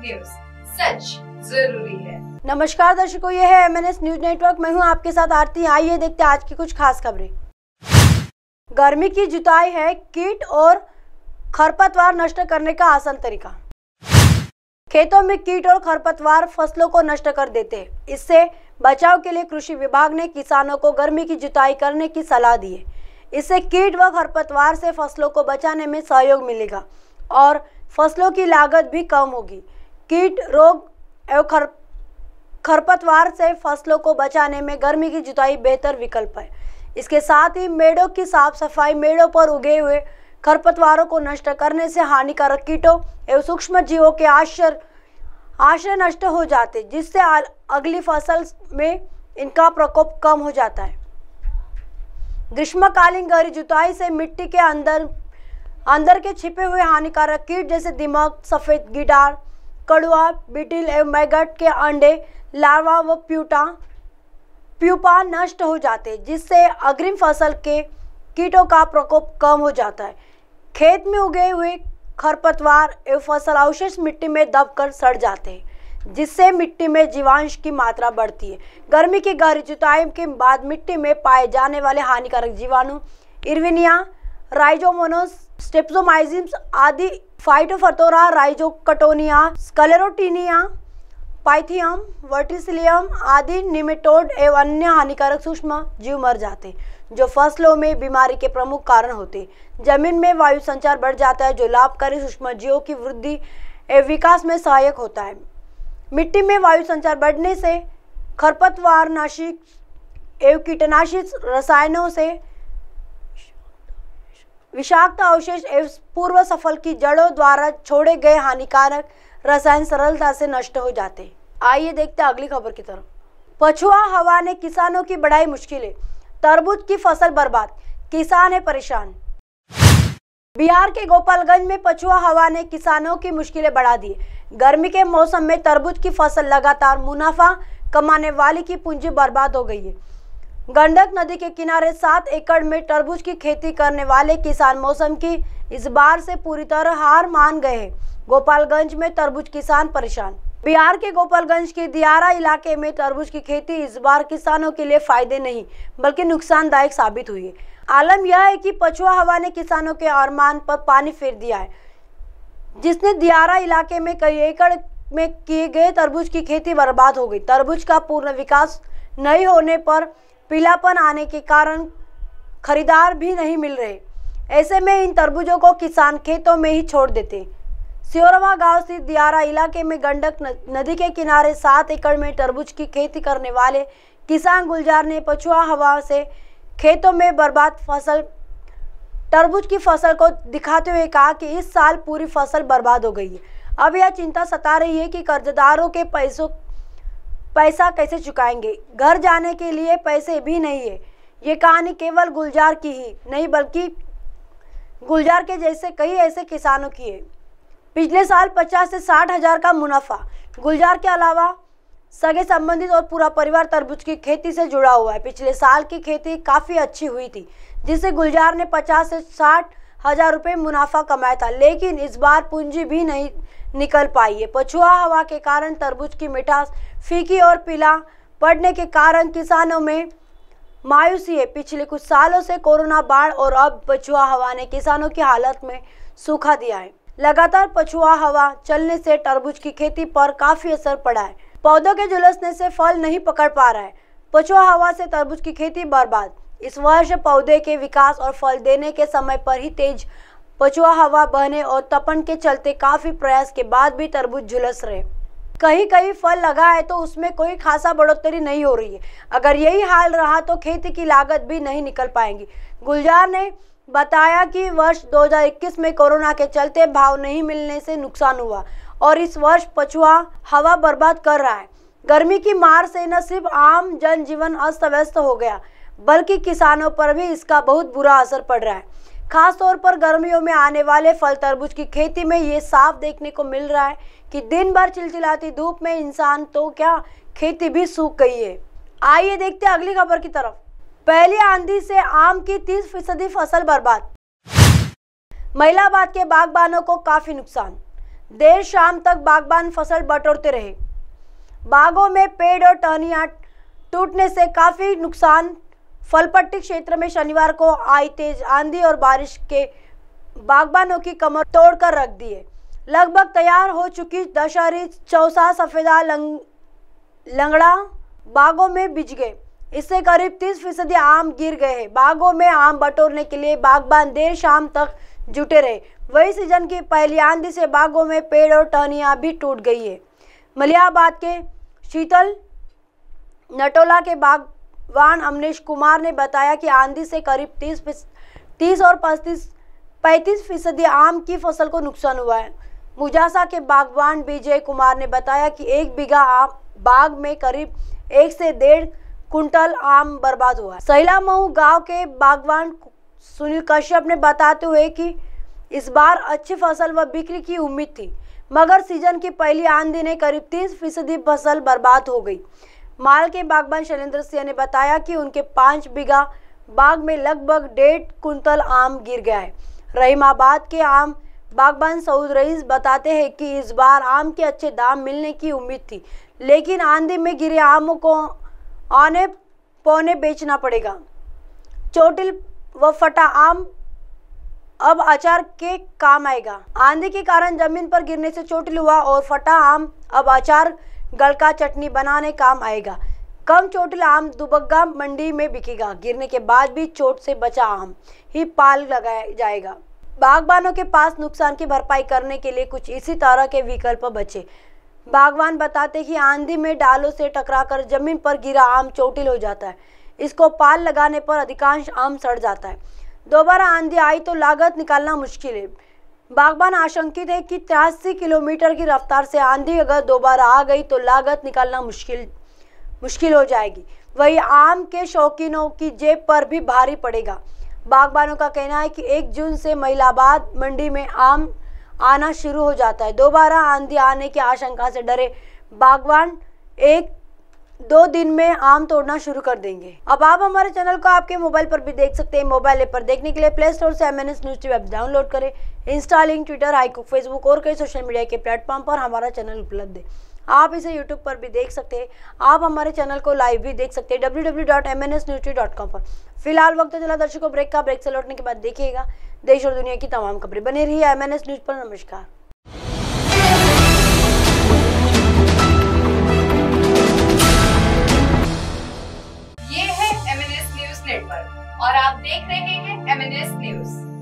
News, सच जरूरी है। नमस्कार दर्शकों, ये है MNS न्यूज नेटवर्क। मैं हूं आपके साथ आरती। आइए देखते हैं आज की कुछ खास खबरें। गर्मी की जुताई है कीट और खरपतवार नष्ट करने का आसान तरीका। खेतों में कीट और खरपतवार फसलों को नष्ट कर देते हैं। इससे बचाव के लिए कृषि विभाग ने किसानों को गर्मी की जुताई करने की सलाह दी है। इससे कीट व खरपतवार से फसलों को बचाने में सहयोग मिलेगा और फसलों की लागत भी कम होगी। कीट रोग एवं खरपतवार से फसलों को बचाने में गर्मी की जुताई बेहतर विकल्प है। इसके साथ ही मेड़ों की साफ सफाई, मेड़ों पर उगे हुए खरपतवारों को नष्ट करने से हानिकारक कीटों एवं सूक्ष्म जीवों के आश्रय नष्ट हो जाते, जिससे अगली फसल में इनका प्रकोप कम हो जाता है। ग्रीष्मकालीन गहरी जुताई से मिट्टी के अंदर के छिपे हुए हानिकारक कीट जैसे दीमक, सफेद गिटार, कड़ुआ, बीटिल एवं मैगट के अंडे, लार्वा व प्यूपा नष्ट हो जाते, जिससे अग्रिम फसल के कीटों का प्रकोप कम हो जाता है। खेत में उगे हुए खरपतवार एवं फसल अवशेष मिट्टी में दबकर सड़ जाते हैं, जिससे मिट्टी में जीवांश की मात्रा बढ़ती है। गर्मी की गहरी जुताई के बाद मिट्टी में पाए जाने वाले हानिकारक जीवाणु इर्विनिया, राइजोमोनास, स्ट्रेप्टोमाइसिस आदि, फाइटोफथोरा, राइजोकटोनिया, स्क्लेरोटिनिया, पाइथियम, वर्टिसिलियम आदि निमेटोड एवं अन्य हानिकारक सूक्ष्म जीव मर जाते, जो फसलों में बीमारी के प्रमुख कारण होते। जमीन में वायु संचार बढ़ जाता है, जो लाभकारी सूक्ष्म जीवों की वृद्धि एवं विकास में सहायक होता है। मिट्टी में वायु संचार बढ़ने से खरपतवार नाशक एवं कीटनाशक रसायनों से विषाक्त अवशेष एवं पूर्व फसल की जड़ों द्वारा छोड़े गए हानिकारक रसायन सरलता से नष्ट हो जाते। आइए देखते हैं अगली खबर की तरफ। पछुआ हवा ने किसानों की बढ़ाई मुश्किलें, तरबूज की फसल बर्बाद, किसान है परेशान। बिहार के गोपालगंज में पछुआ हवा ने किसानों की मुश्किलें बढ़ा दी। गर्मी के मौसम में तरबूज की फसल लगातार मुनाफा कमाने वाली की पूंजी बर्बाद हो गई है। गंडक नदी के किनारे 7 एकड़ में तरबूज की खेती करने वाले किसान मौसम की इस बार से पूरी तरह हार मान गए हैं। गोपालगंज में तरबूज किसान परेशान। बिहार के गोपालगंज के दियारा इलाके में तरबूज की खेती इस बार किसानों के लिए फायदे नहीं बल्कि नुकसानदायक साबित हुई है। आलम यह है कि पछुआ हवा ने किसानों के अरमान पर पानी फेर दिया है, जिसने दियारा इलाके में कई एकड़ में किए गए तरबूज की खेती बर्बाद हो गई। तरबूज का पूर्ण विकास नहीं होने पर पीलापन आने के कारण खरीदार भी नहीं मिल रहे। ऐसे में इन तरबूजों को किसान खेतों में ही छोड़ देते। सियोरमा गांव स्थित दियारा इलाके में गंडक नदी के किनारे 7 एकड़ में तरबूज की खेती करने वाले किसान गुलजार ने पछुआ हवा से खेतों में बर्बाद तरबूज की फसल को दिखाते हुए कहा कि इस साल पूरी फसल बर्बाद हो गई है। अब यह चिंता सता रही है कि कर्जदारों के पैसा कैसे चुकाएंगे। घर जाने के लिए पैसे भी नहीं है। ये कहानी केवल गुलजार की ही नहीं बल्कि गुलजार के जैसे कई ऐसे किसानों की है। पिछले साल 50 से 60 हजार का मुनाफा। गुलजार के अलावा सगे संबंधित और पूरा परिवार तरबूज की खेती से जुड़ा हुआ है। पिछले साल की खेती काफ़ी अच्छी हुई थी, जिससे गुलजार ने 50 से 60 हजार रुपये मुनाफा कमाया था, लेकिन इस बार पूंजी भी नहीं निकल पाई है। पछुआ हवा के कारण तरबूज की मिठास फीकी और पीला पड़ने के कारण किसानों में मायूसी है। पिछले कुछ सालों से कोरोना, बाढ़ और अब पछुआ हवा ने किसानों की हालत में सूखा दिया है। लगातार पछुआ हवा चलने से तरबूज की खेती पर काफी असर पड़ा है। पौधों के झुलसने से फल नहीं पकड़ पा रहा है। पछुआ हवा से तरबूज की खेती बर्बाद। इस वर्ष पौधे के विकास और फल देने के समय पर ही तेज पछुआ हवा बहने और तपन के चलते काफी प्रयास के बाद भी तरबूज झुलस रहे। कहीं फल लगा है तो उसमें कोई खासा बढ़ोतरी नहीं हो रही है। अगर यही हाल रहा तो खेती की लागत भी नहीं निकल पाएंगी। गुलजार ने बताया कि वर्ष 2021 में कोरोना के चलते भाव नहीं मिलने से नुकसान हुआ और इस वर्ष पछुआ हवा बर्बाद कर रहा है। गर्मी की मार से न सिर्फ आम जनजीवन अस्त व्यस्त हो गया बल्कि किसानों पर भी इसका बहुत बुरा असर पड़ रहा है। खास तौर पर गर्मियों में आने वाले फल तरबूज की खेती में ये साफ देखने को मिल रहा है कि दिन भर चिलचिलाती धूप में इंसान तो क्या खेती भी सूख गई है। आइए देखते हैं अगली खबर की तरफ। पहली आंधी से आम की 30% फसल बर्बाद। महिलाबाद के बागबानों को काफी नुकसान। देर शाम तक बागबान फसल बटोरते रहे। बागों में पेड़ और टहनियां टूटने से काफी नुकसान। फलपट्टी क्षेत्र में शनिवार को आई तेज आंधी और बारिश के बागबानों की कमर तोड़कर रख दी है। लगभग तैयार हो चुकी दशहरी, चौसा, सफेदा, लंगड़ा बागों में बिछ गए। इससे करीब 30% आम गिर गए हैं। बागों में आम बटोरने के लिए बागबान देर शाम तक जुटे रहे। वही सीजन की पहली आंधी से बागों में पेड़ और टहनियां भी टूट गई है। मलियाबाद के शीतल नटोला के बागवान अमनीश कुमार ने बताया कि आंधी से करीब 30 और 35% आम की फसल को नुकसान हुआ है। मुजासा के बागवान विजय कुमार ने बताया कि 1 बीघा आम बाग में करीब 1 से 1.5 कुंटल आम बर्बाद हुआ है। सैला मऊ गांव के बागवान सुनील कश्यप ने बताते हुए कि इस बार अच्छी फसल व बिक्री की उम्मीद थी, मगर सीजन की पहली आंधी ने करीब 30% फसल बर्बाद हो गई। माल के बागबान शैलेंद्र सिंह ने बताया कि उनके 5 बीघा बाग में लगभग 1.5 कुंटल आम गिर गया है। रहीमाबाद के आम बागबान सऊद रईस बताते हैं कि इस बार आम के अच्छे दाम मिलने की उम्मीद थी, लेकिन आंधी में गिरे आमों को आने पौने बेचना पड़ेगा। चोटिल व फटा आम अब अचार के काम आएगा। आंधी के कारण जमीन पर गिरने से चोटिल हुआ और फटा आम अब अचार, गलका, चटनी बनाने काम आएगा। कम चोटिल आम दुबग्गा मंडी में बिकेगा। गिरने के बाद भी चोट से बचा आम ही पाल लगाया जाएगा। बागबानों के पास नुकसान की भरपाई करने के लिए कुछ इसी तरह के विकल्प बचे। बागवान बताते कि आंधी में डालों से टकराकर जमीन पर गिरा आम चोटिल हो जाता है। इसको पाल लगाने पर अधिकांश आम सड़ जाता है। दोबारा आंधी आई तो लागत निकालना मुश्किल है। बागबान आशंकित है कि 83 किलोमीटर की रफ्तार से आंधी अगर दोबारा आ गई तो लागत निकालना मुश्किल हो जाएगी। वही आम के शौकीनों की जेब पर भी भारी पड़ेगा। बागबानों का कहना है कि 1 जून से महिलाबाद मंडी में आम आना शुरू हो जाता है। दोबारा आंधी आने की आशंका से डरे बागवान 1-2 दिन में आम तोड़ना शुरू कर देंगे। अब आप हमारे चैनल को आपके मोबाइल पर भी देख सकते हैं। मोबाइल ऐप पर देखने के लिए प्ले स्टोर से MNS news TV app download करें। इंस्टा, लिंक, ट्विटर, हाईकुक, फेसबुक और कई सोशल मीडिया के प्लेटफॉर्म पर हमारा चैनल उपलब्ध है। आप इसे यूट्यूब पर भी देख सकते हैं। आप हमारे चैनल को लाइव भी देख सकते हैं www.mnsnewstv.com पर। फिलहाल वक्त चला दर्शकों ब्रेक का। ब्रेक से लौटने के बाद देखिएगा देश और दुनिया की तमाम खबरें। बने रहिए MNS न्यूज पर। नमस्कार। ये है MNS न्यूज नेटवर्क और आप देख रहे हैं MNS न्यूज।